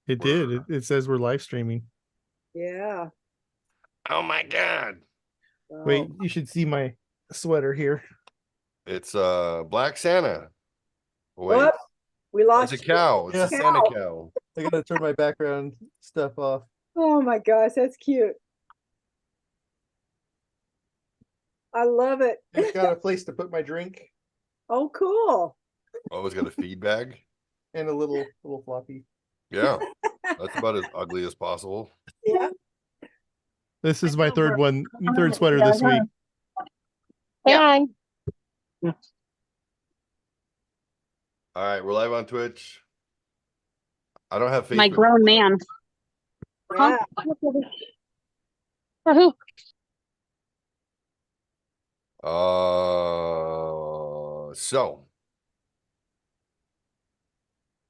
It did. It says we're live streaming. Yeah. Oh my God. So, Wait, you should see my sweater here. It's Black Santa. Wait, Whoop, we it's lost a cow. It's a cow. Santa cow. I gotta turn my background stuff off. Oh my gosh, that's cute. I love it. It's got a place to put my drink Oh, cool. Oh, it's got a feed bag. and a little floppy. Yeah, that's about as ugly as possible. Yeah. This is my third sweater this week. Yeah. All right, we're live on Twitch. I don't have Facebook. My grown man. Yeah. For who? So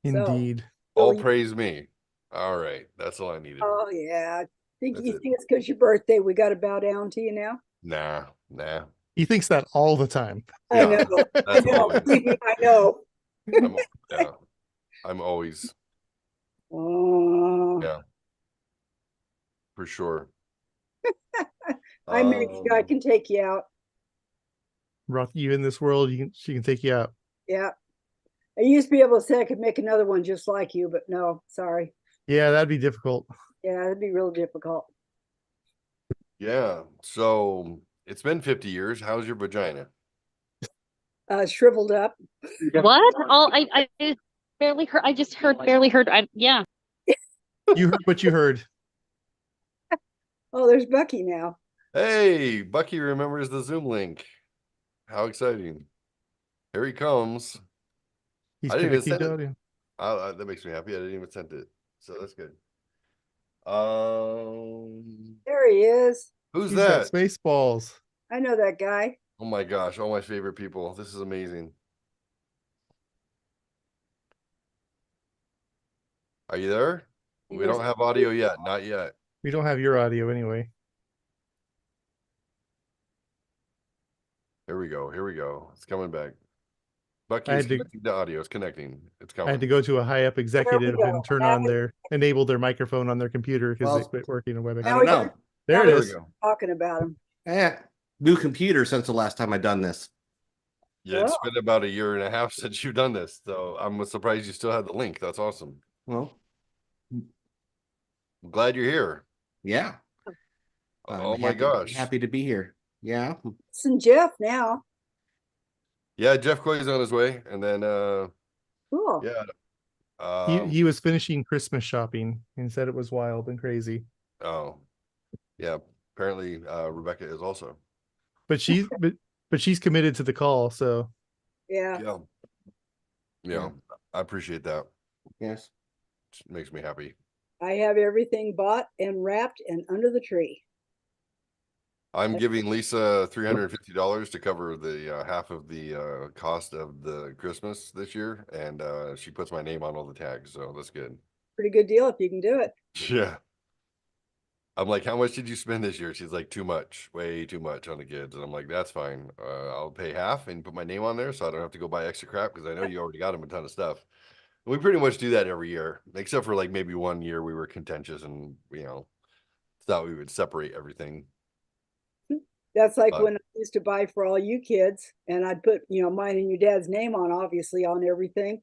Indeed. all you- praise me. All right, that's all I needed. Oh yeah. You That's it. think it's because your birthday we got to bow down to you now? Nah. He thinks that all the time. I Yeah, know. I that's know. always. Believe me, I know. Yeah, I'm always Oh, yeah, for sure. I make sure I can take you out. Brought you in this world, she can take you out. Yeah. I used to be able to say I could make another one just like you, but no, sorry. Yeah, that'd be difficult. Yeah, it'd be real difficult. Yeah, so it's been 50 years. How's your vagina? Shriveled up. What? Oh, I barely heard. I just barely heard. Yeah. You heard what you heard. Oh, there's Bucky now. Hey, Bucky remembers the Zoom link. How exciting. Here he comes. He's I didn't even connecting send to it. audio. That makes me happy. I didn't even send it. So that's good. There he is. Who's He's got that? Spaceballs. I know that guy. Oh my gosh, all my favorite people. This is amazing. Are you there? We don't have audio yet. Not yet. We don't have your audio anyway. Here we go. It's coming back. Bucky I is had to- connecting to audio. It's connecting. It's I had coming. to go to a high up executive go. and turn on enable their microphone on their computer because Well, they quit working on I WebEx. don't know. There it Now is. we go. Talking about him. New computer since the last time I done this. Yeah, it's Wow. been about a year and a half since you've done this. So I'm surprised you still had the link. That's awesome. Well, I'm glad you're here. yeah. Oh I'm my happy- gosh. Happy to be here. Yeah. It's and Jeff now. Yeah, Jeff Coy's on his way. And then Cool. yeah. He was finishing Christmas shopping and said it was wild and crazy. Oh. Yeah. Apparently Rebecca is also. But she's committed to the call, so Yeah. Yeah. Yeah. I appreciate that. Yes. It makes me happy. I have everything bought and wrapped and under the tree. I'm giving Lisa $350 to cover the half of the cost of the Christmas this year, and she puts my name on all the tags, so that's good. Pretty good deal if you can do it. Yeah. I'm like, how much did you spend this year? She's like, too much, way too much on the kids, and I'm like, that's fine. I'll pay half and put my name on there, so I don't have to go buy extra crap because I know you already got them a ton of stuff. And we pretty much do that every year, except for like maybe one year we were contentious and thought we would separate everything. That's like when I used to buy for all you kids, and I'd put, mine and your dad's name on, obviously, on everything.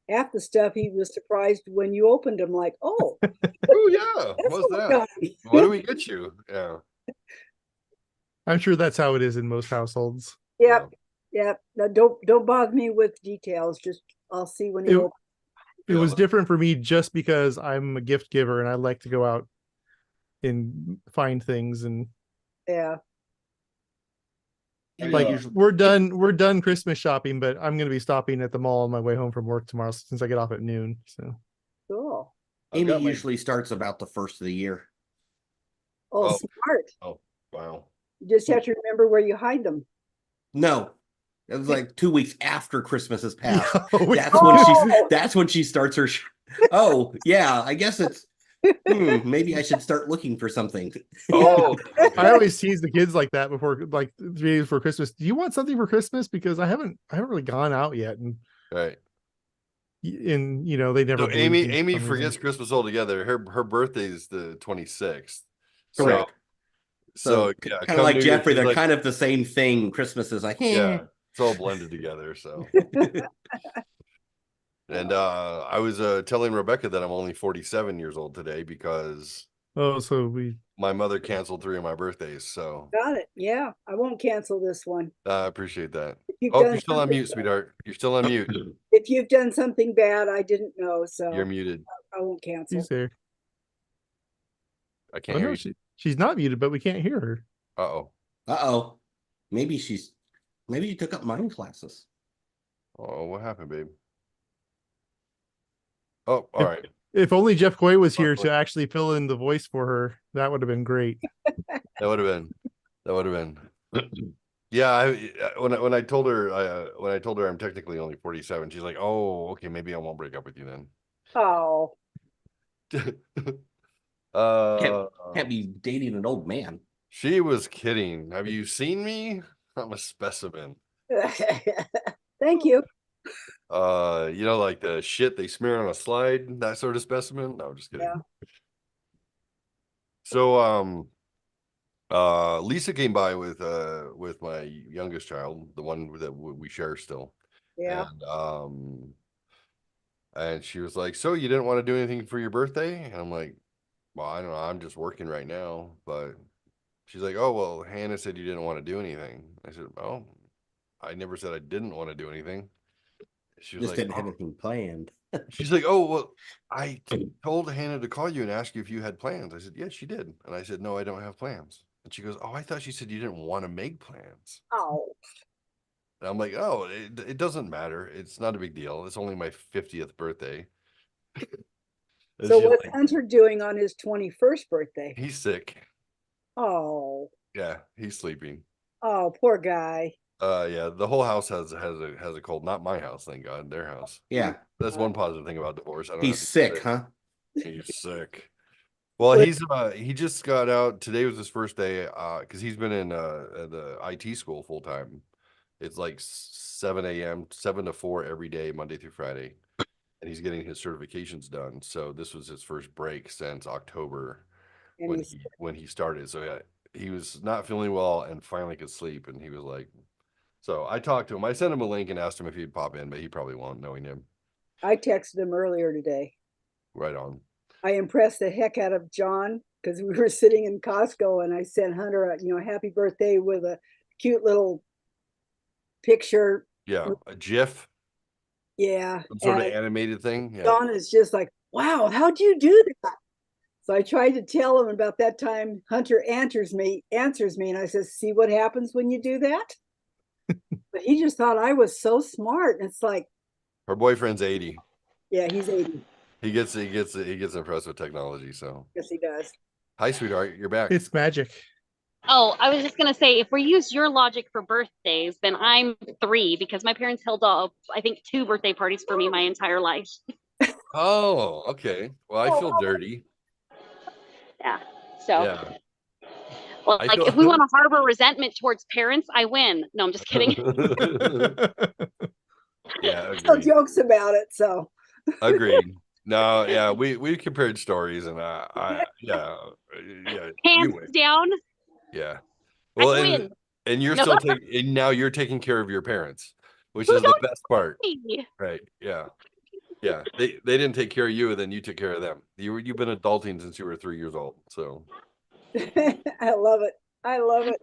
Half the stuff he was surprised when you opened them, like, oh, Oh yeah, that's what's what we that? got. What do we get you? Yeah. I'm sure that's how it is in most households. Yep. Yep. Now, don't bother me with details. Just I'll see when you open. It was different for me just because I'm a gift giver and I like to go out and find things and Yeah. like we're done Christmas shopping, but I'm going to be stopping at the mall on my way home from work tomorrow since I get off at noon. So Cool. Amy usually starts about the first of the year. Oh, Oh. smart. Oh wow. You just have to remember where you hide them. No. It was like 2 weeks after Christmas has passed. Oh, That's when she starts her. Oh, yeah. I guess it's. Maybe I should start looking for something. Oh, I always tease the kids like that before, like 3 days before Christmas. Do you want something for Christmas? Because I haven't really gone out yet, and right. and they never So believed me for Amy some reason. forgets Christmas altogether. Her birthday is the 26th. Correct. So kind of come like New Year's, Geoffrey, she's they're like, kind of the same thing. Christmas is like, yeah, it's all blended together. So, and I was telling Rebecca that I'm only 47 years old today because Oh, so we my mother canceled 3 of my birthdays. So Got it. Yeah, I won't cancel this one. I appreciate that. If you've Oh, done you're still on something, mute, sweetheart. You're still on mute. if you've done something bad, I didn't know, so You're muted. I won't cancel. she's there. I can't Oh hear no, you. she's not muted, but we can't hear her. Uh-oh. Uh-oh. Maybe she took up mine classes. Oh, what happened, babe? Oh, all right. If only Jeff Coy was here to actually fill in the voice for her, that would have been great. That would have been. Yeah, when I told her I'm technically only 47, she's like, "Oh, okay, maybe I won't break up with you then." Oh, Can't be dating an old man. She was kidding. Have you seen me? I'm a specimen. thank you. Like the shit they smear on a slide, that sort of specimen. No, I'm just kidding. Yeah. So, Lisa came by with my youngest child, the one that we share still. Yeah. And she was like, "So you didn't want to do anything for your birthday?" And I'm like, "Well, I don't know. I'm just working right now." But she's like, "Oh, well, Hannah said you didn't want to do anything." I said, "Oh, I never said I didn't want to do anything." She was Just like, didn't have anything planned. she's like, "Oh, well, I told Hannah to call you and ask you if you had plans." I said, "Yes, she did." And I said, "No, I don't have plans." And she goes, "Oh, I thought she said you didn't want to make plans." Oh, And I'm like, "Oh, it doesn't matter. It's not a big deal. It's only my 50th birthday." And so she's what's like, Hunter doing on his 21st birthday? "He's sick. Oh, Yeah, he's sleeping." oh, poor guy. Yeah, the whole house has a cold. Not my house, thank God. Their house. Yeah. That's one positive thing about divorce. I don't He's have to sick, huh? He's sick. Well, he just got out. Today was his first day because he's been in the IT school full time. It's like 7 a.m., 7 to 4 every day, Monday through Friday. And he's getting his certifications done. So this was his first break since October And when he started. So yeah, he was not feeling well and finally could sleep. And he was like, so I talked to him. I sent him a link and asked him if he'd pop in, but he probably won't, knowing him. I texted him earlier today. Right on. I impressed the heck out of John because we were sitting in Costco and I sent Hunter a happy birthday with a cute little picture. Yeah, a GIF. Yeah. Some sort of animated thing. Yeah. John is just like, wow, how'd you do that? So I tried to tell him about that time Hunter answers me, and I says, see what happens when you do that? But he just thought I was so smart. And it's like, Her boyfriend's 80. yeah, he's 80. He gets impressed with technology. So Yes, he does. hi, sweetheart, you're back. It's magic. Oh, I was just gonna say, if we use your logic for birthdays, then I'm 3 because my parents held up, I think, 2 birthday parties for me my entire life. Oh, okay. Well, I feel dirty. Yeah. So, Yeah. well, I like feel- if we want to harbor resentment towards parents, I win. No, I'm just kidding. Yeah, So agreed. jokes about it. So Agreed. No, yeah, we compared stories, and yeah, you Hands win. down. Yeah. Well, I win. and you're No. still and now you're taking care of your parents, which Who is the don't best part. me? Right. Yeah. Yeah. They didn't take care of you, and then you took care of them. You've been adulting since you were 3 years old. So I love it. I love it.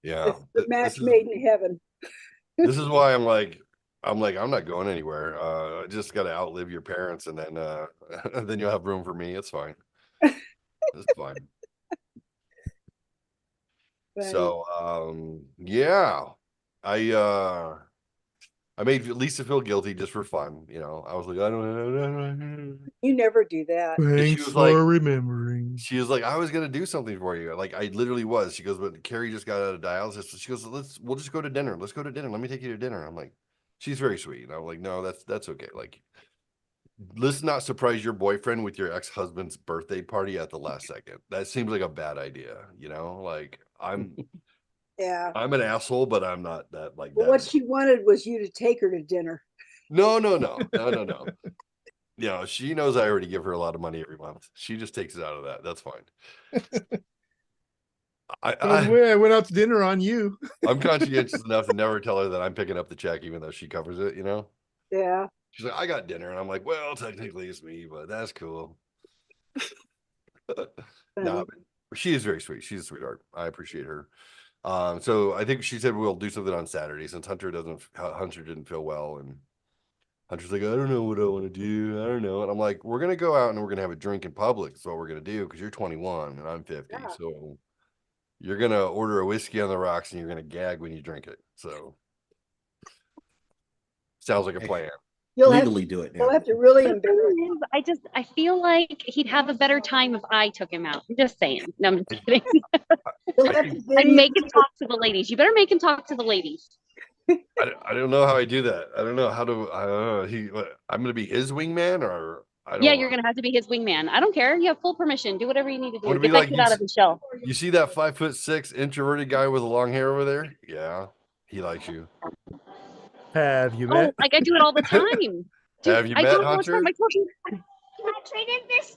yeah. It's the match made in heaven. This is why I'm not going anywhere. I just gotta outlive your parents, and then then you'll have room for me. It's fine. It's fine. Funny. So yeah. I made Lisa feel guilty just for fun, I was like, I don't. You never do that. Thanks was for like- remembering. She was like, I was gonna do something for you. Like I literally was. She goes, but Carrie just got out of dialysis. She goes, we'll just go to dinner. Let's go to dinner. Let me take you to dinner. I'm like, she's very sweet. And I'm like, no, that's okay. Like, let's not surprise your boyfriend with your ex-husband's birthday party at the last second. That seems like a bad idea, Like Yeah. I'm an asshole, but I'm not that like But that. what she wanted was you to take her to dinner. No. You know, she knows I already give her a lot of money every month. She just takes it out of that. That's fine. I went out to dinner on you. I'm conscientious enough to never tell her that I'm picking up the check, even though she covers it, you know? Yeah. She's like, I got dinner. And I'm like, well, technically it's me, but that's cool. No, she is very sweet. She's a sweetheart. I appreciate her. So I think she said we'll do something on Saturday since Hunter didn't feel well. And Hunter's like, I don't know what I want to do. I don't know. And I'm like, we're going to go out and we're going to have a drink in public. That's what we're going to do because you're 21 and I'm 50. Yeah. So you're going to order a whiskey on the rocks and you're going to gag when you drink it. So sounds like a plan. You'll have, Legally do it you'll now. have to really embarrass him. I feel like he'd have a better time if I took him out. I'm just saying. No, I'm just kidding. You'll have to I'd make him talk to the ladies. You better make him talk to the ladies. I don't know how I do that. I don't know how to. I don't know. I'm going to be his wingman, or I don't. Yeah, you're gonna have to be his wingman. I don't care. You have full permission. Do whatever you need to do. Would it be Get that like kid you out of the shell. You see that 5'6" introverted guy with the long hair over there? Yeah, he likes you. Have you Oh, met? like I do it all the time. Dude, Have you I met do it all the time. Hunter? I told you. I traded this.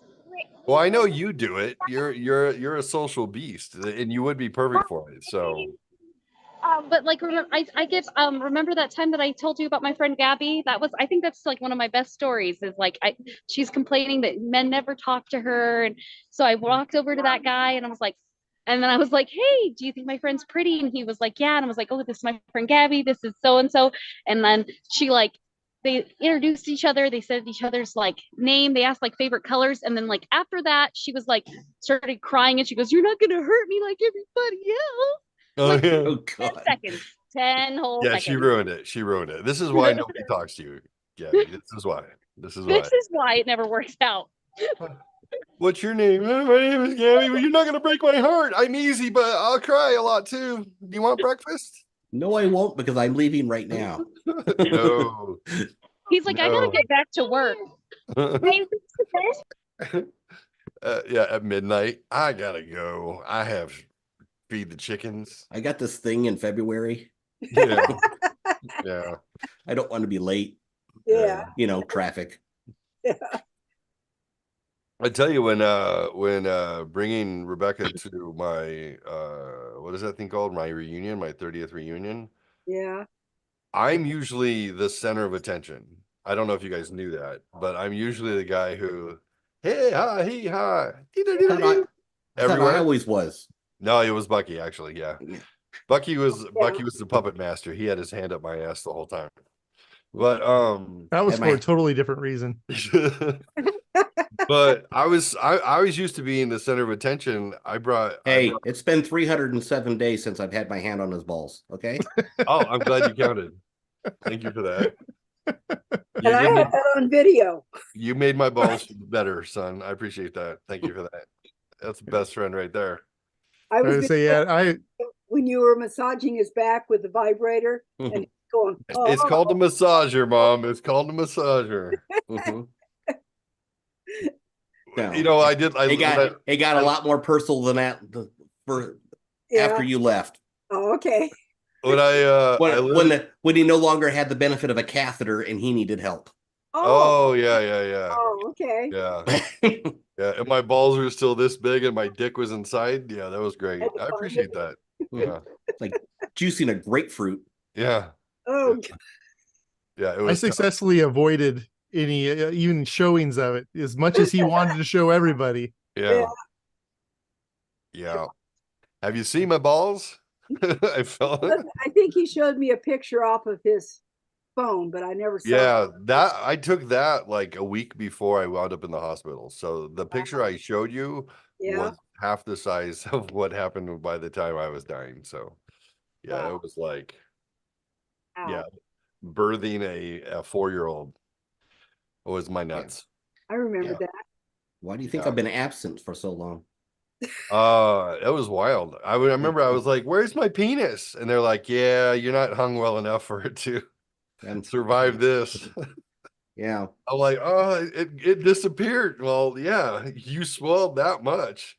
Well, I know you do it. You're a social beast, and you would be perfect for it. So But like, remember, I get remember that time that I told you about my friend Gabby? I think that's like one of my best stories. Is like she's complaining that men never talk to her, and so I walked over to that guy and I was like, and then I was like, hey, do you think my friend's pretty? And he was like, yeah. And I was like, oh, this is my friend Gabby. This is so and so. And then she like they introduced each other. They said each other's like name. They asked like favorite colors, and then like after that, she was like started crying and she goes, "You're not gonna hurt me like everybody else." Like, yeah. Oh 10 God. seconds. 10 whole Yeah, seconds. she ruined it. She ruined it. This is why nobody talks to you, Gabby. This is why. This is why it never works out. What's your name? My name is Gabby. Well, you're not gonna break my heart. I'm easy, but I'll cry a lot too. Do you want breakfast? No, I won't because I'm leaving right now. No. He's like, I gotta No. get back to work. Yeah, at midnight, I gotta go. I have feed the chickens. I got this thing in February. Yeah, yeah. I don't want to be late. Yeah. You know, traffic. I tell you, when bringing Rebecca to my what is that thing called? My reunion, my 30th reunion. Yeah. I'm usually the center of attention. I don't know if you guys knew that, but I'm usually the guy who, hey, ha, he, ha, I everywhere. always was. No, it was Bucky actually. Yeah, Bucky was the puppet master. He had his hand up my ass the whole time. But That was Am for I- a totally different reason. but I was used to being the center of attention. Hey, it's been 307 days since I've had my hand on his balls. Okay. Oh, I'm glad you counted. Thank you for that. And I have that on video. You made my balls better, son. I appreciate that. Thank you for that. That's the best friend right there. I I was was say, yeah, when you were massaging his back with the vibrator and he's going, It's called a massager, Mom. It's called a massager. Mhm. No. You know, I did. It got a lot more personal than that after you left. Oh, okay. When When he no longer had the benefit of a catheter and he needed help. Oh yeah. Oh, okay. Yeah. Yeah, and my balls were still this big and my dick was inside. Yeah, that was great. I appreciate that. Yeah. Like juicing a grapefruit. Yeah. Oh, Yeah, it I was successfully avoided any even showings of it as much as he wanted to show everybody. Yeah. Yeah. Have you seen my balls? I felt it. I think he showed me a picture off of his phone, but I never saw Yeah, it. that I took that like a week before I wound up in the hospital. So the picture I showed you Yeah. was half the size of what happened by the time I was dying. So yeah, Wow. it was like Ow. yeah, birthing a 4-year-old was my nuts. I remember Yeah. that. Why do you think Yeah. I've been absent for so long? It was wild. I remember I was like, "Where's my penis?" And they're like, "Yeah, you're not hung well enough for it to And survive this." yeah. I'm like, "Oh, it disappeared." Well, yeah, you swelled that much.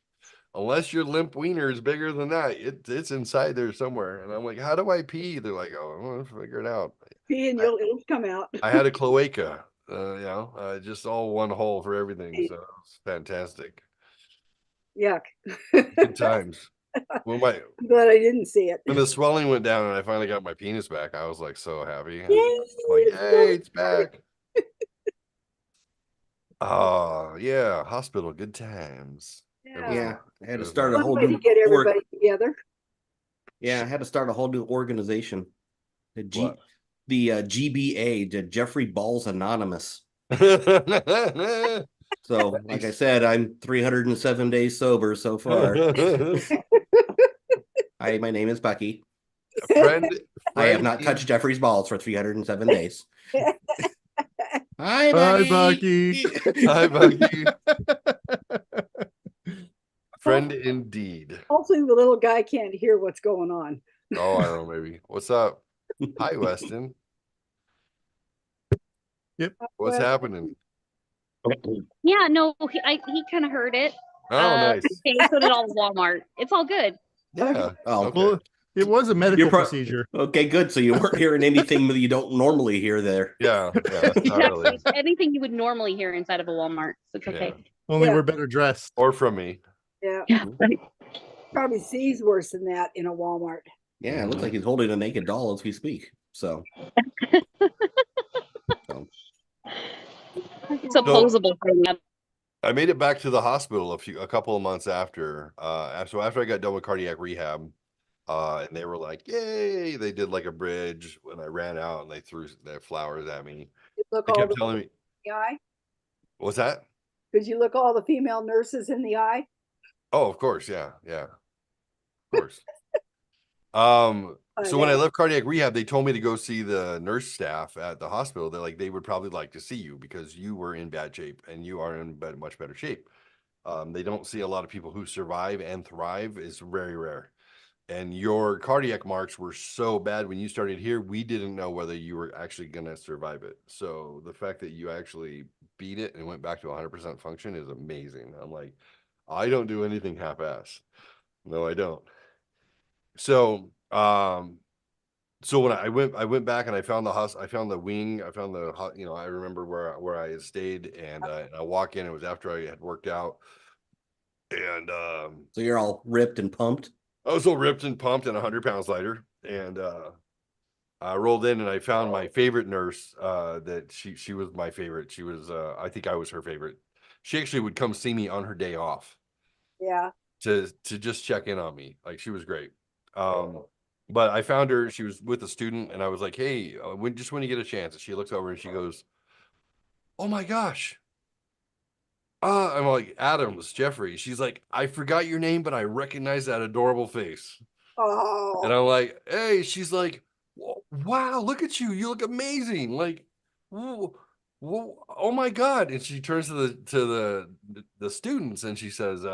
Unless your limp wiener is bigger than that, it's inside there somewhere. And I'm like, "How do I pee?" They're like, "Oh, I'm gonna figure it out." pee and it'll come out. I had a cloaca, just all one hole for everything. So it was fantastic. Yuck. Good times. When I'm glad I didn't see it. the swelling went down and I finally got my penis back, I was like so happy. Yay, Like, hey, it's back. Oh yeah, hospital, good times. Yeah, I had to was start a nice. whole One way new to get everybody together. Yeah, I had to start a whole new organization. What? The GBA, the Geoffrey Balls Anonymous. So, like I said, I'm 307 days sober so far. Hi, my name is Becky. friend, I have not touched Geoffrey's balls for 307 days. Hi, Bye, Becky. Bucky. Hi, Bucky. Friend indeed. Hopefully the little guy can't hear what's going on. Oh, I don't know, maybe. What's up? Hi, Weston. What's happening? Yeah, no, he kind of heard it. Oh, nice. Okay, so did all Walmart. It's all good. Yeah. Oh, Okay. Well, it was a medical You're procedure. Okay, good. So you weren't hearing anything that you don't normally hear there. Yeah. Not really. Exactly. Anything you would normally hear inside of a Walmart. So it's okay. Only Yeah. we're better dressed. Or from me. Yeah, Yeah, right. probably sees worse than that in a Walmart. Yeah, it looks like he's holding a naked doll as we speak. So, It's a posable thing. I made it back to the hospital a couple of months after. So after I got done with cardiac rehab, and they were like, "Yay!" They did like a bridge when I ran out, and they threw their flowers at me. You look They all kept the telling me, in the eye. "What's that?" Could you look all the female nurses in the eye? Oh, of course, yeah, of course. So when I left cardiac rehab, they told me to go see the nurse staff at the hospital. They're like, they would probably like to see you because you were in bad shape and you are in much better shape. They don't see a lot of people who survive and thrive. Is very rare. And your cardiac marks were so bad when you started here, we didn't know whether you were actually going to survive it. So the fact that you actually beat it and went back to 100% function is amazing. I'm like, I don't do anything half-ass. No, I don't. So, so when I went back and I found the house, I found the wing, I found the, I remember where I had stayed, and I walk in. It was after I had worked out, and so you're all ripped and pumped. I was all ripped and pumped and 100 pounds lighter, and I rolled in and I found my favorite nurse. That she was my favorite. She was, I think I was her favorite. She actually would come see me on her day off. Yeah. To just check in on me. Like, she was great. But I found her, she was with a student, and I was like, "Hey, when you get a chance," and she looks over and she goes, "Oh my gosh." I'm like, "Adams, Geoffrey." She's like, "I forgot your name, but I recognize that adorable face." Oh. And I'm like, "Hey," she's like, "Wow, look at you. You look amazing." Like, whoa, whoa, oh my God. And she turns to the students and she says,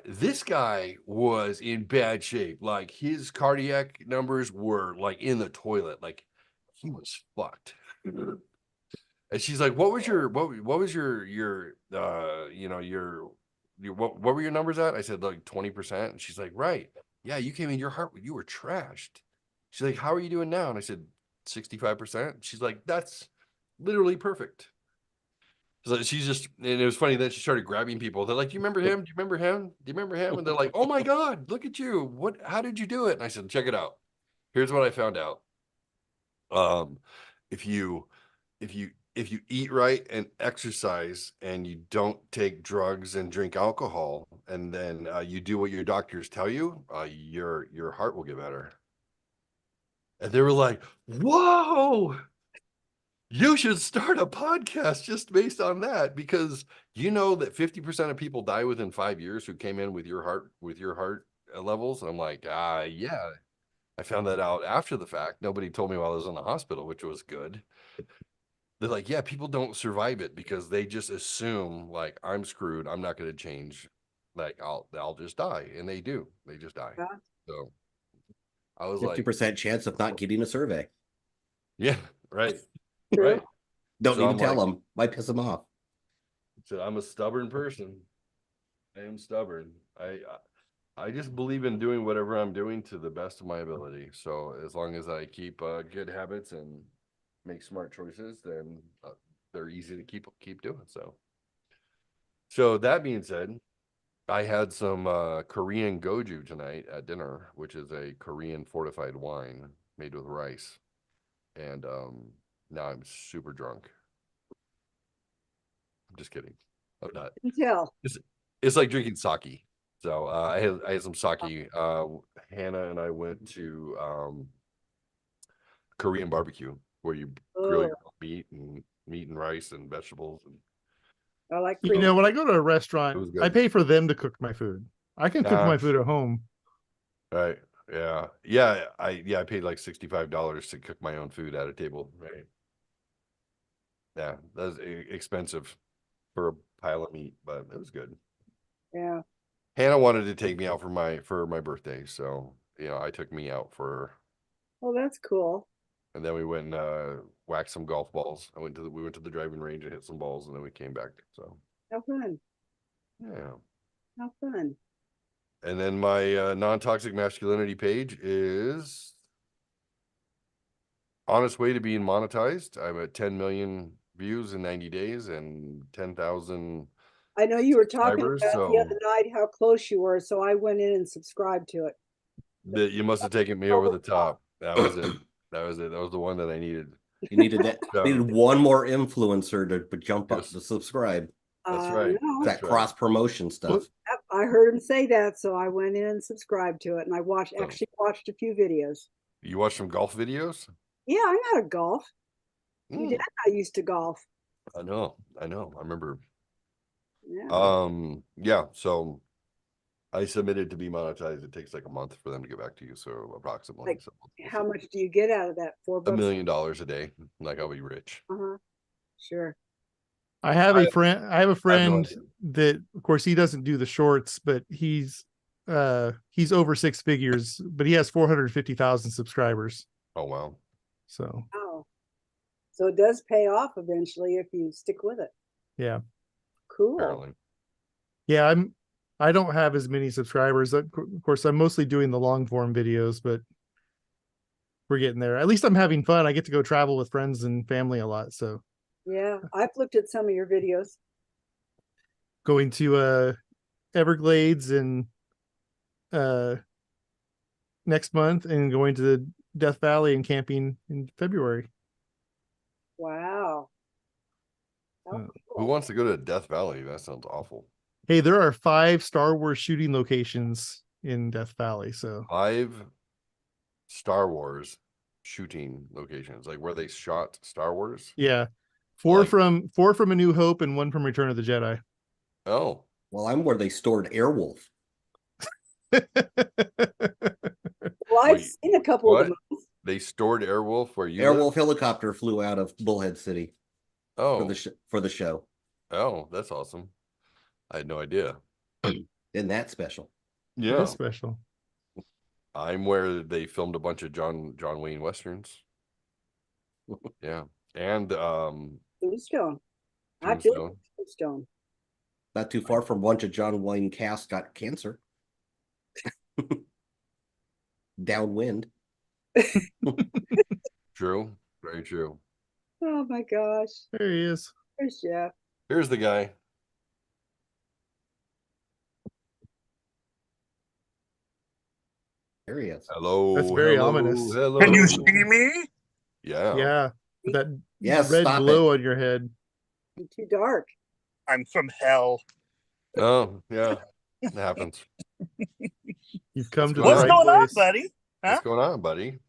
this guy was in bad shape. Like, his cardiac numbers were like in the toilet. Like, he was fucked." And she's like, what was your what was your what were your numbers at? I said like 20%. And she's like, right. Yeah, you came in, you were trashed. She's like, how are you doing now? And I said 65%. She's like, that's literally perfect. So she's just, and it was funny that she started grabbing people. They're like, "Do you remember him? Do you remember him? Do you remember him?" And they're like, "Oh my God, look at you. How did you do it?" And I said, "Check it out. Here's what I found out. If you, if you eat right and exercise and you don't take drugs and drink alcohol, and then you do what your doctors tell you, your heart will get better." And they were like, "Whoa, you should start a podcast just based on that, because you know that 50% of people die within 5 years who came in with your heart levels." And I'm like, yeah, I found that out after the fact. Nobody told me while I was in the hospital, which was good. They're like, yeah, people don't survive it because they just assume, like, I'm screwed. I'm not going to change. Like, I'll just die. And they do. They just die. Yeah. So I was 50% chance of not getting a survey. yeah, right. True. Right. Don't So need I'm to tell like- them. Might piss them off. So I'm a stubborn person. I am stubborn. I just believe in doing whatever I'm doing to the best of my ability. So as long as I keep good habits and make smart choices, then they're easy to keep doing. So that being said, I had some Korean goju tonight at dinner, which is a Korean fortified wine made with rice. And now I'm super drunk. I'm just kidding. I'm not. Tell. It's like drinking sake. So I had some sake. Hannah and I went to Korean barbecue where you grill your own meat and rice and vegetables. And I like You know, when I go to a it restaurant, was I good. pay for them to cook my food. I can cook my food at home. Right. Yeah. I paid like $65 to cook my own food at a table. Right. Yeah, that's expensive for a pile of meat, but it was good. Yeah. Hannah wanted to take me out for my birthday, so I took me out for. Oh, that's cool. And then we went and whacked some golf balls. We went to the driving range and hit some balls, and then we came back. So How fun. yeah. How fun. And then my non-toxic masculinity page is on its way to being monetized. I'm at 10 million views in 90 days and 10,000 I know you were talking subscribers. about the So other night how close you were, so I went in and subscribed to it. you must have taken me over the top. That was it. That was it. That was the one that I needed. You needed that. So- Needed one more influencer to jump up Yes. to subscribe. That's I right. know. That That's right. cross promotion stuff. Yep, I heard him say that, so I went in and subscribed to it, and I actually watched a few videos. You watch some golf videos? Yeah, I'm not a golf. Your Mm, dad and I used to golf. I know. I remember. Yeah. Yeah. So I submitted to be monetized. It takes like a month for them to get back to you. So approximately. Like, So How much do you get out of that? $4? $1 million a day. Like I'll be rich. Uh-huh. Sure. I have a I- friend. I have a I have no friend idea. that, of course, he doesn't do the shorts, but he's over six figures, but he has 450,000 subscribers. Oh wow. So Oh. So it does pay off eventually if you stick with it. yeah, Cool. Apparently. yeah. I don't have as many subscribers. Of course, I'm mostly doing the long form videos, but we're getting there. At least I'm having fun. I get to go travel with friends and family a lot. So Yeah, I've looked at some of your videos. going to Everglades and next month, and going to the Death Valley and camping in February. Wow. How Who Who cool. wants to go to Death Valley? That sounds awful. Hey, there are 5 Star Wars shooting locations in Death Valley. So 5 Star Wars shooting locations, like where they shot Star Wars. yeah, 4 Like- from A New Hope and 1 from Return of the Jedi. Oh, Well, I'm where they stored Airwolf. Well, I've Wait, seen a couple of what? them. They stored Airwolf where you live? Airwolf helicopter flew out of Bullhead City Oh, for the show. oh, that's awesome. I had no idea. Isn't that special? It Yeah, is special. I'm where they filmed a bunch of John Wayne westerns. Yeah, and Tombstone. I've been to Tombstone. Tombstone. Not too far from bunch of John Wayne cast got cancer. Downwind. True, very true. Oh my gosh. There he is. There's Jeff. Here's the guy. There he is. Hello. That's very hello, ominous. Hello. Can you see me? Yeah. Yeah, with that Yes, red stop glow on your head. You're too dark. I'm from hell. Oh, yeah. It happens. You've come to the What's right going on, place. buddy? Huh? What's going on, buddy?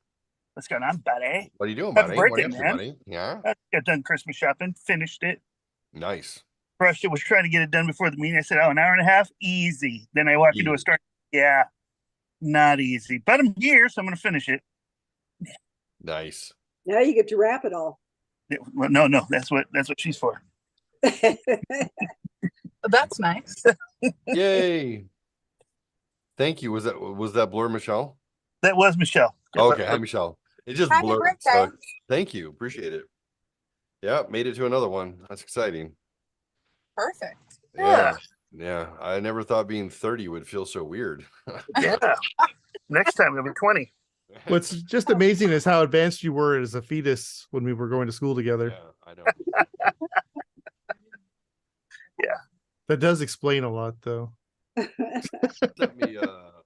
What's going on, buddy? What are you doing, Happy buddy? What are you birthday, up to, man. buddy? Yeah. I got done Christmas shopping, finished it, Nice. brushed it, was trying to get it done before the meeting. I said, oh, an hour and a half? Easy. Then I walk into a Easy. store. Yeah, not easy. But I'm here, so I'm going to finish it. Nice. Now you get to wrap it all. Well, no, that's what she's for. That's nice. Yay. Thank you. Was that Blur Michelle? That was Michelle. Okay, hi Michelle. It just Happy blurred. birthday. So thank you. Appreciate it. Yeah, made it to another one. That's exciting. Perfect. Yeah. Yeah, I never thought being 30 would feel so weird. Yeah. Next time it'll be 20. What's just amazing is how advanced you were as a fetus when we were going to school together. Yeah, I know. Yeah. That does explain a lot, though. Sent me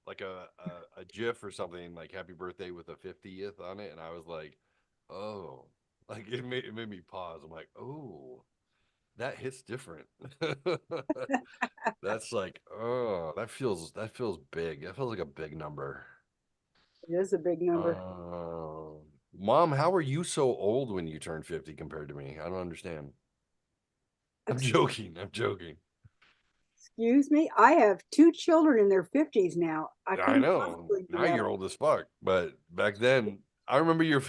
like a GIF or something like "Happy Birthday" with a 50th on it, and I was like, "Oh!" Like it made me pause. I'm like, "Oh, that hits different." That's like, oh, that feels big. That feels like a big number. It is a big number. Mom, how are you so old when you turn 50 compared to me? I don't understand. I'm joking. I'm joking. Excuse me. I have 2 children in their 50s now. I I couldn't know. possibly do Now that. you're old as fuck. But back then, I remember your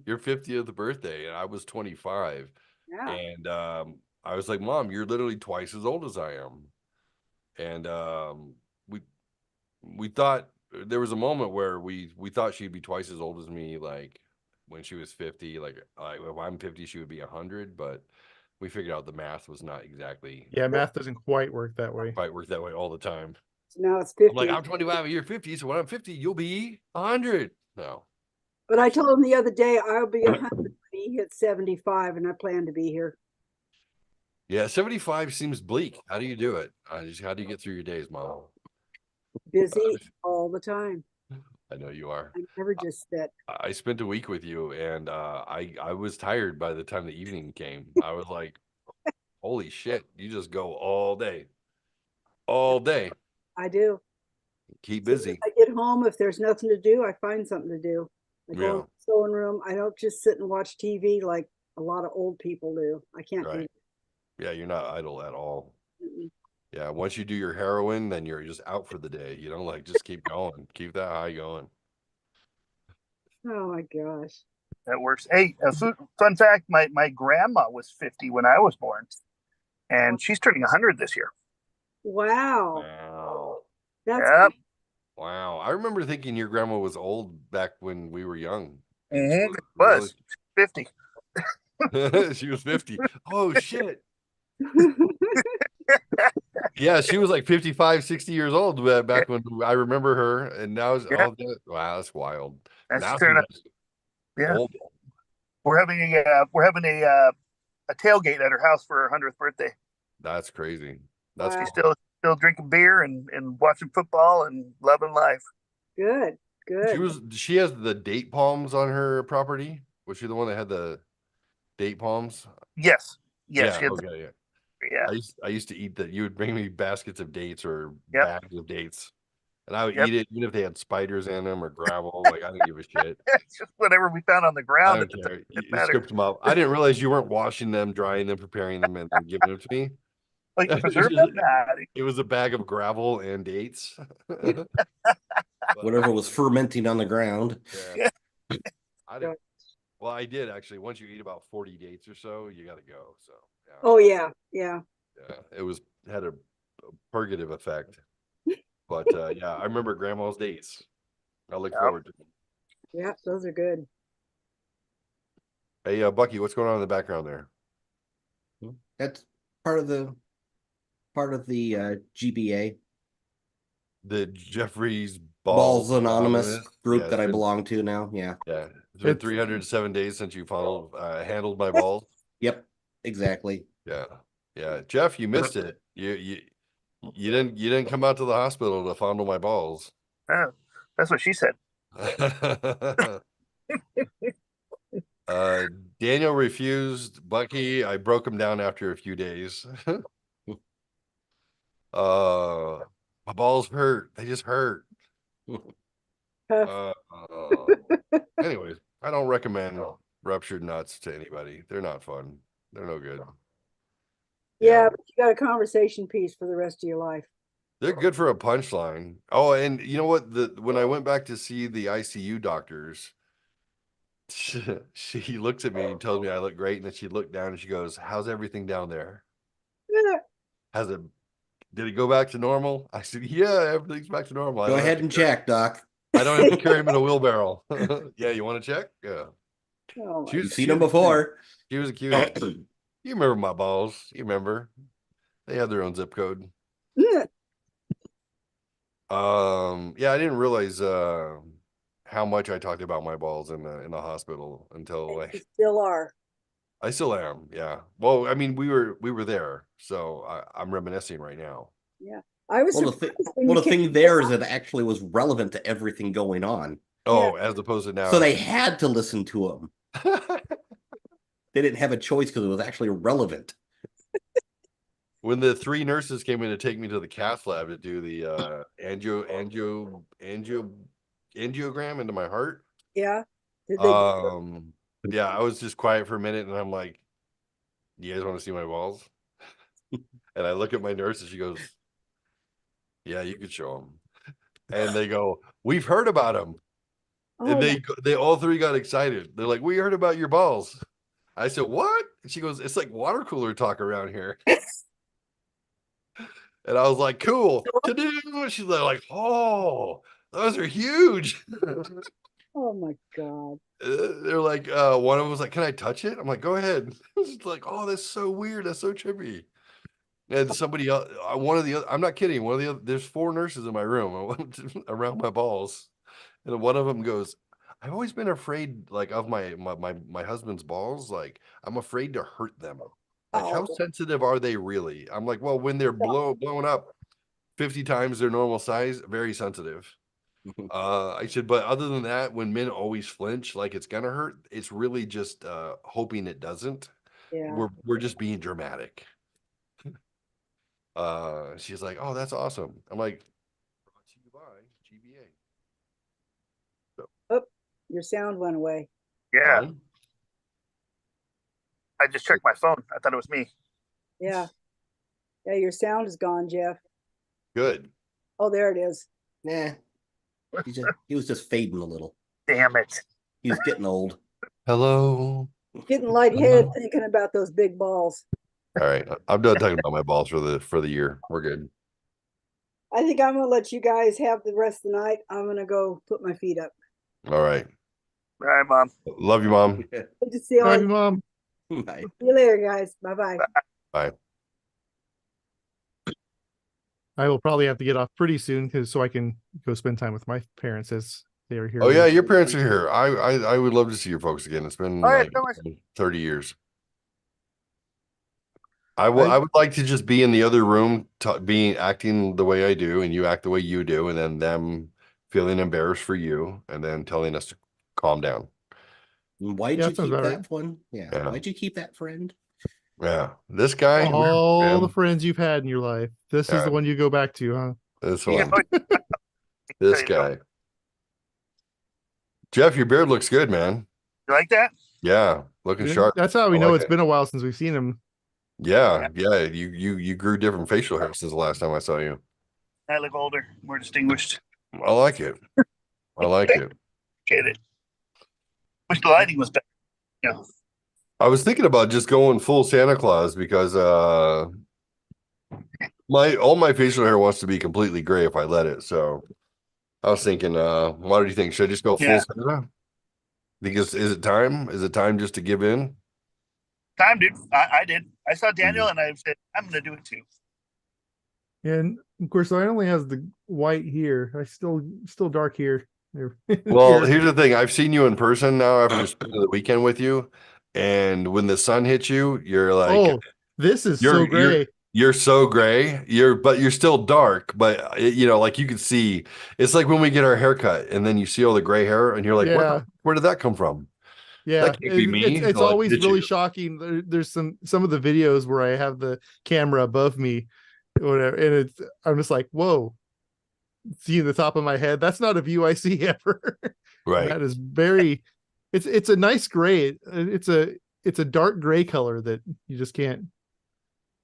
your 50th birthday, and I was 25. Yeah. And I was like, Mom, you're literally twice as old as I am. And we thought there was a moment where we thought she'd be twice as old as me, like when she was 50. Like if I'm 50, she would be 100. But we figured out the math was not exactly Yeah, math doesn't quite work that way. quite work that way all the time. So now it's I'm 50. like, I'm 25, you're 50, so when I'm 50, you'll be 100. No. But I told him the other day I'll be 100 when he hits 75, and I plan to be here. Yeah, 75 seems bleak. How do you do it? How do you get through your days, Mom? Busy all the time. I know you are. I never just sit. I spent a week with you, and I was tired by the time the evening came. I was like, holy shit, you just go all day. All day. I do. Keep As soon as busy. I get home, if there's nothing to do, I find something to do. I go in Yeah. the sewing room. I don't just sit and watch TV like a lot of old people do. I can't do Right. Yeah, you're not idle at all. that. Yeah, once you do your heroin, then you're just out for the day. You know, like just keep going. Keep that high going. Oh my gosh. That works. Hey, fun fact: my grandma was 50 when I was born, and she's turning 100 this year. Wow. Wow. That's Yep. Wow. I remember thinking your grandma was old back when we were young. Mm-hmm. It was 50. She was 50. Oh shit. Yeah, she was like 55, 60 years old back when I remember her, and now Yeah. wow, that's wild. That's Now turn she's Yeah. old. We're having a tailgate at her house for her 100th birthday. That's crazy. That's Wow. She's still drinking beer and watching football and loving life. Good. Good. She has the date palms on her property. Was she the one that had the date palms? Yes. Yeah, She had okay, yeah. yeah. I used to eat that. You would bring me baskets of dates or Yep. bags of dates, and I would Yep. eat it even if they had spiders in them or gravel. Like I didn't give a shit. It's just whatever we found on the I ground. don't It care. You mattered. scooped them up. I didn't realize you weren't washing them, drying them, preparing them, and then giving them to me. Like preserve them? Nah. It was a bag of gravel and dates. Whatever was fermenting on the ground. Yeah. I didn't. Well, I did actually. Once you eat about 40 dates or so, you got to go. So yeah. Oh yeah. Yeah. Yeah, it had a purgative effect. But yeah, I remember grandma's dates. I look forward to them. Yeah. Those are good. Hey, Bucky, what's going on in the background there? That's part of the GBA. The Geoffrey's Balls Anonymous group Yeah, that I it's been- belong to now. Yeah. Yeah, it's been 307 days since you handled my balls. Yep. Exactly. Yeah, yeah, Jeff, you missed it. You didn't come out to the hospital to fondle my balls. That's what she said. Daniel refused. Bucky, I broke him down after a few days. My balls hurt. They just hurt. Anyways, I don't recommend ruptured nuts to anybody. They're not fun. They're no good. Yeah, but you got a conversation piece for the rest of your life. They're good for a punchline. Oh, and you know what? When I went back to see the ICU doctors, she looks at me and tells me I look great, and then she looked down and she goes, "How's everything down there? Did it go back to normal?" I said, "Yeah, everything's back to normal. Go ahead and check, Doc. I don't have to carry him in a wheelbarrow." Yeah, you want to check? Yeah. Oh, You've seen them before. She was a cute. You remember my balls? You remember? They had their own zip code. Yeah, I didn't realize how much I talked about my balls in the hospital until You like still are. I still am. Yeah. Well, I mean, we were there, so I'm reminiscing right now. Yeah. I was Well, surprised when you the came. thing there is it actually was relevant to everything going on. Yeah. Oh, as opposed to now. So they had to listen to him. They didn't have a choice because it was actually relevant. When the 3 nurses came in to take me to the cath lab to do the angiogram into my heart. Yeah. Did they? Yeah, I was just quiet for a minute and I'm like, you guys want to see my balls? And I look at my nurse and she goes, yeah, you could show them. And they go, we've heard about them. And Oh, they all 3 got excited. They're like, we heard about your balls. I said, what? And she goes, it's like water cooler talk around here. And I was like, cool to do. She's like, oh, those are huge. oh my God. They're like, one of them was like, can I touch it? I'm like, go ahead. It's like, oh, that's so weird. That's so trippy. And somebody else, one of the other, I'm not kidding. One of the other, there's 4 nurses in my room around my balls. And one of them goes, I've always been afraid, like, of my husband's balls. Like, I'm afraid to hurt them. Like, how Oh. sensitive are they really? I'm like, well, when they're blown up 50 times their normal size, very sensitive. I said, but other than that, when men always flinch, like it's gonna hurt, it's really just hoping it doesn't. Yeah. We're just being dramatic. She's like, oh, that's awesome. I'm like, brought to you by GBA. Oh, your sound went away. Yeah. Mine? I just checked my phone. I thought it was me. Yeah. Yeah, your sound is gone, Jeff. Good. Oh, there it is. Nah. He was just fading a little. Damn it. He was getting old. Hello. Getting lightheaded thinking about those big balls. All right, I'm done talking about my balls for the year. We're good. I think I'm gonna let you guys have the rest of the night. I'm gonna go put my feet up. All right. All right, Mom. Love you, Mom. Good to see you Love all. you, Mom. Bye. See you later, guys. Bye-bye. Bye. I will probably have to get off pretty soon so I can go spend time with my parents as they are here. Oh yeah, later. your parents are here. I would love to see your folks again. It's been All right, like no worries. 30 years. I would like to just be in the other room, acting the way I do, and you act the way you do, and then them feeling embarrassed for you, and then telling us to calm down. Why'd Yeah, you that sounds keep about that right. one? Yeah. Yeah. Why'd you keep that friend? Yeah, this guy, All the man, friends you've had in your life. This is Yeah. the one you go back to, huh? this Yeah, one, this guy. Jeff, your beard looks good, man. You like that? Yeah, looking Yeah, sharp. that's how we I know like it's it. been a while since we've seen him. Yeah. You grew different facial hair since the last time I saw you. I look older, more distinguished. I like it. I like it. Get it. Wish the lighting was better. Yeah. I was thinking about just going full Santa Claus because all my facial hair wants to be completely gray if I let it. So I was thinking, what do you think? Should I just go full Yeah. Santa? Because is it time? Is it time just to give in? Time, dude. I did. I saw Daniel and I said, I'm going to do it too. And of course, I only has the white here. I still dark here. Well, Here. here's the thing. I've seen you in person now after spending the weekend with you. And when the sun hits you, you're like, oh, this is so gray. You're so gray. But you're still dark. But like you can see, it's like when we get our haircut and then you see all the gray hair and you're like, Yeah. where did that come from? Yeah, That can't be me. it's Like, always did really you? shocking. There's some of the videos where I have the camera above me, whatever, and I'm just like, whoa, seeing the top of my head. That's not a view I see ever. Right. That is very. It's a nice gray. It's a dark gray color that you just can't.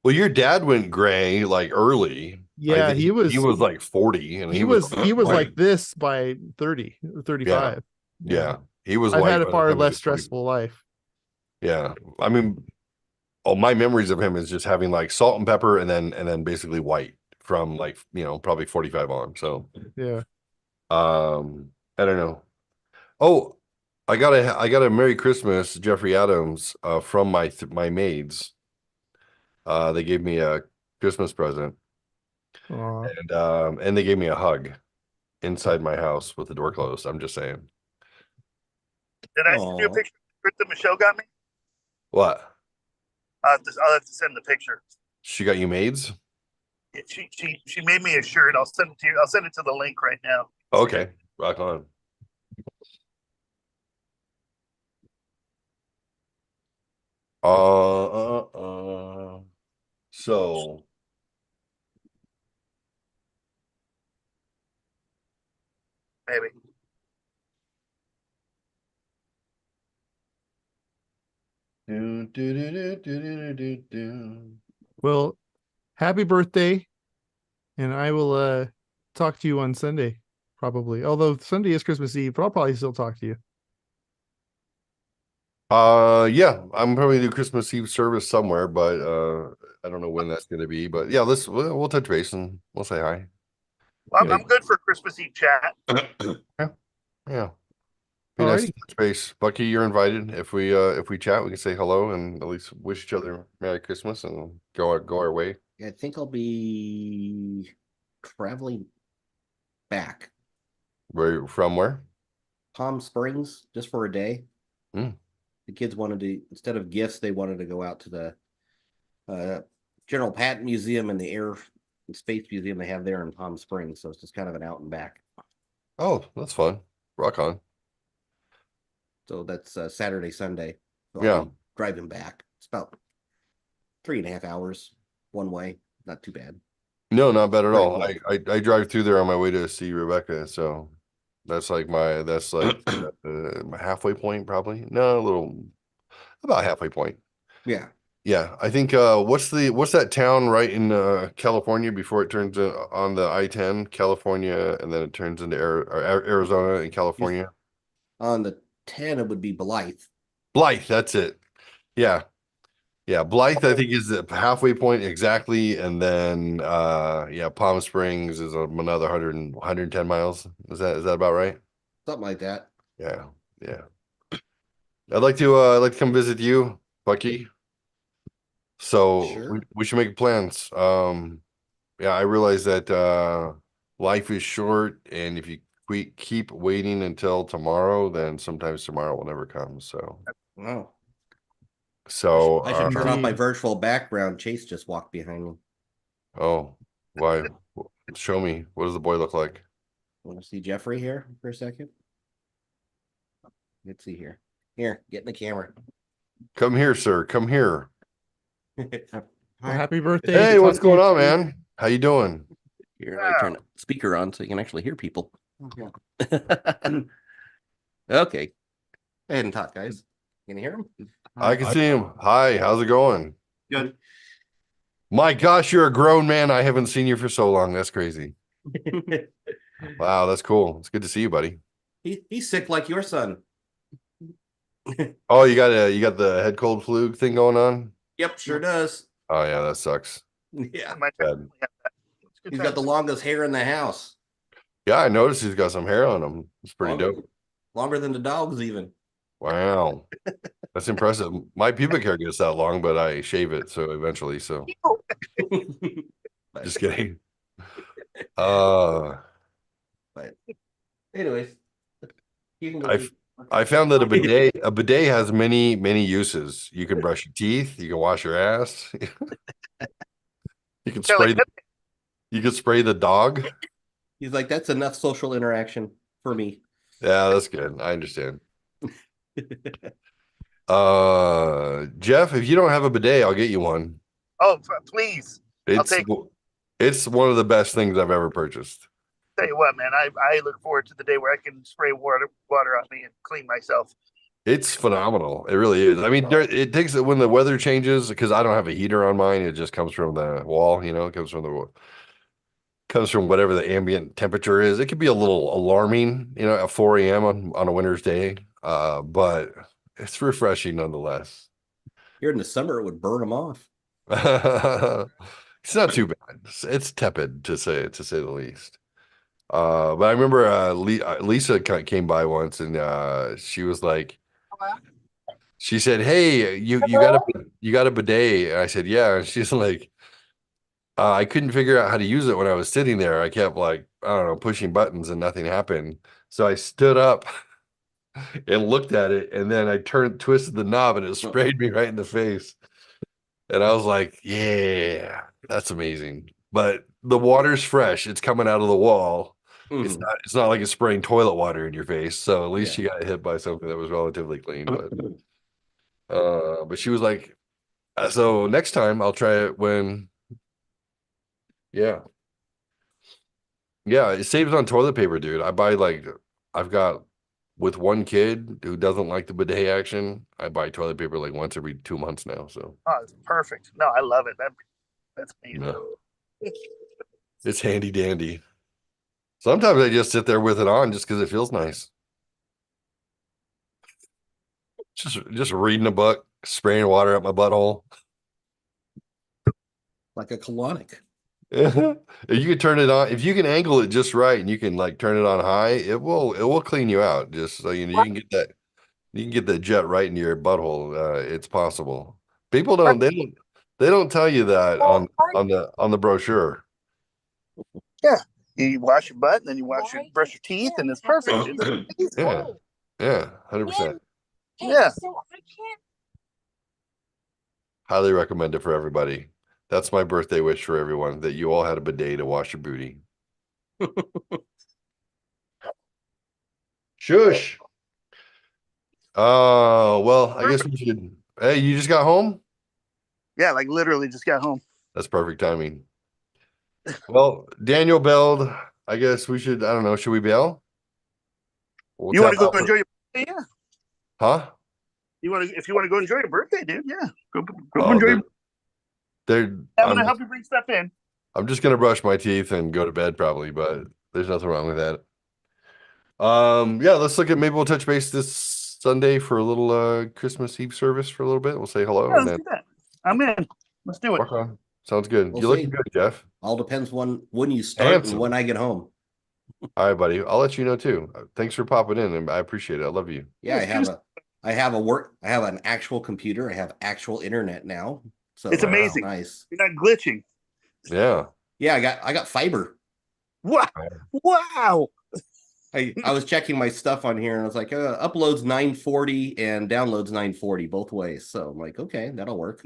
Well, your dad went gray like early. Yeah, I think he was like 40 and he was like this by 30, 35. Yeah. He was I've white had a by the far time he less was 40. stressful life. Yeah. I mean, all my memories of him is just having like salt and pepper and then basically white from like, probably 45 on. So, Yeah. I don't know. Oh, I got a Merry Christmas, Geoffrey Adams, from my maids. They gave me a Christmas present. Aw. And they gave me a hug inside my house with the door closed. I'm just saying. Did I send you a Aw. picture that Michelle got me? What? I'll have to send the picture. She got you maids? Yeah, she made me a shirt. I'll send it to you. I'll send it to the link right now. Okay, rock on. So Maybe. Well, happy birthday, and I will talk to you on Sunday, probably. Although Sunday is Christmas Eve, but I'll probably still talk to you. Yeah, I'm probably do Christmas Eve service somewhere, but I don't know when that's gonna be. But yeah, we'll touch base and we'll say hi. Well, Yeah. I'm good for Christmas Eve chat. Yeah. Be nice to Alrighty. touch base. Bucky, you're invited. If we chat, we can say hello and at least wish each other Merry Christmas and go our way. I think I'll be traveling back. From where? Palm Springs just for a day. Hmm. The kids wanted to, instead of gifts, they wanted to go out to the General Patton Museum and the Air and Space Museum they have there in Palm Springs. So it's just kind of an out and back. Oh, that's fun. Rock on. So that's Saturday, Sunday. So Yeah. I'll be driving back. It's about 3.5 hours one way. Not too bad. No, not bad at Pretty all. I drive through there on my way to see Rebecca, so that's like my halfway point, probably. No, a little about halfway point. Yeah. Yeah, I think what's that town right in California before it turns on the I-10, California, and then it turns into Arizona and California? On the 10, it would be Blythe. Blythe, that's it. Yeah. Yeah, Blythe, I think, is the halfway point exactly, and then yeah, Palm Springs is another 110 miles. Is that about right? Something like that. Yeah, yeah. I'd like to come visit you, Bucky. So Sure. we should make plans. Yeah, I realize that life is short, and if we keep waiting until tomorrow, then sometimes tomorrow will never come. So Wow. so I should turn off my Indeed. virtual background. Chase just walked behind me. oh, why? Show me. What does the boy look like? Want to see Geoffrey here for a second? Let's see here. Here, get in the camera. Come here, sir. Come here. Well, Hi. happy birthday. Hey, Talk what's to you going on, soon. man? How you doing? Here, let me turn the speaker on so you can actually hear people. Okay. Go ahead and talk, guys. Can you hear him? I can see him. Hi, how's it going? Good. My gosh, you're a grown man. I haven't seen you for so long. That's crazy. Wow, that's cool. It's good to see you, buddy. He's sick like your son. Oh, you got the head cold flu thing going on? Yep, sure does. Oh yeah, that sucks. Yeah. My Bad. He's got the longest hair in the house. Yeah, I noticed he's got some hair on him. It's pretty dope. Longer than the dogs, even. Wow. That's impressive. My pubic hair gets that long, but I shave it so eventually. So just kidding. But anyways, you can go. I found that a bidet has many uses. You can brush your teeth, you can wash your ass. You can spray the dog. He's like, that's enough social interaction for me. Yeah, that's good. I understand. Jeff, if you don't have a bidet, I'll get you one. Oh, please. It's one of the best things I've ever purchased. Tell you what, man, I look forward to the day where I can spray water on me and clean myself. It's phenomenal. It really is. I mean, it takes when the weather changes, because I don't have a heater on mine. It just comes from the wall, it comes from whatever the ambient temperature is. It could be a little alarming, at 4 a.m. on a winter's day. But it's refreshing nonetheless. Here in the summer, it would burn them off. It's not too bad. It's tepid to say the least. But I remember Lisa came by once, and she was like, she said, "Hey, you got a bidet?" And I said, "Yeah." And she's like, I couldn't figure out how to use it when I was sitting there. I kept like, I don't know, pushing buttons and nothing happened. So I stood up and looked at it, and then I twisted the knob, and it sprayed me right in the face. And I was like, yeah, that's amazing. But the water's fresh. It's coming out of the wall. It's Mhm. not like it's spraying toilet water in your face. So at least Yeah. you got hit by something that was relatively clean. But she was like, so next time I'll try it when, yeah. Yeah, it saves on toilet paper, dude. I've got with one kid who doesn't like the bidet action, I buy toilet paper like once every 2 months now. So Oh, it's perfect. No, I love it. That's amazing. no, it's handy dandy. Sometimes I just sit there with it on just because it feels nice. Just reading a book, spraying water up my butthole. Like a colonic. If you can turn it on, if you can angle it just right and you can like turn it on high, it will clean you out. Just so you know, you can get that jet right into your butthole. It's possible. People they don't tell you that on the brochure. Yeah. You wash your butt and then you brush your teeth and it's perfect. It's amazing. Yeah, 100%. Yeah. So I can't. Highly recommend it for everybody. That's my birthday wish for everyone, that you all had a bidet to wash your booty. Shush. Oh, well, I guess we should. Hey, you just got home? Yeah, like literally just got home. That's perfect timing. Well, Daniel bailed. I guess we should, I don't know, should we bail? We'll You want to tap go out enjoy your birthday? Yeah. Huh? If you want to go enjoy your birthday, dude, yeah. Go Oh, enjoy your I'm gonna I'm help you bring stuff in. just gonna brush my teeth and go to bed probably, but there's nothing wrong with that. Yeah, let's look at, maybe we'll touch base this Sunday for a little Christmas Eve service for a little bit. We'll say hello Yeah, and let's then do that. I'm in. Let's do it. work on. Sounds good. We'll You're looking see. good, Jeff. All depends when you start Handsome. and when I get home. All right, buddy. I'll let you know too. Thanks for popping in, and I appreciate it. I love you. Yeah, I have an actual computer. I have actual internet now. So It's amazing. Nice. You're not glitching. Yeah. Yeah, I got fiber. Wow. Wow. I was checking my stuff on here and I was like, uploads 940 and downloads 940 both ways. So I'm like, okay, that'll work.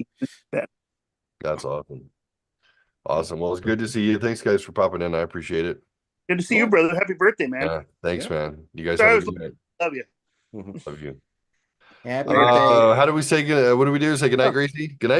That's awesome. Awesome. Well, it's good to see you. Thanks, guys, for popping in. I appreciate it. Good to see you, brother. Happy birthday, man. Yeah. Thanks, Yeah. man. You guys Sorry, have a good night. Love you. Mhm. Love you. Happy birthday. How do we say good? What do we do? Say good night, Gracie? Good night.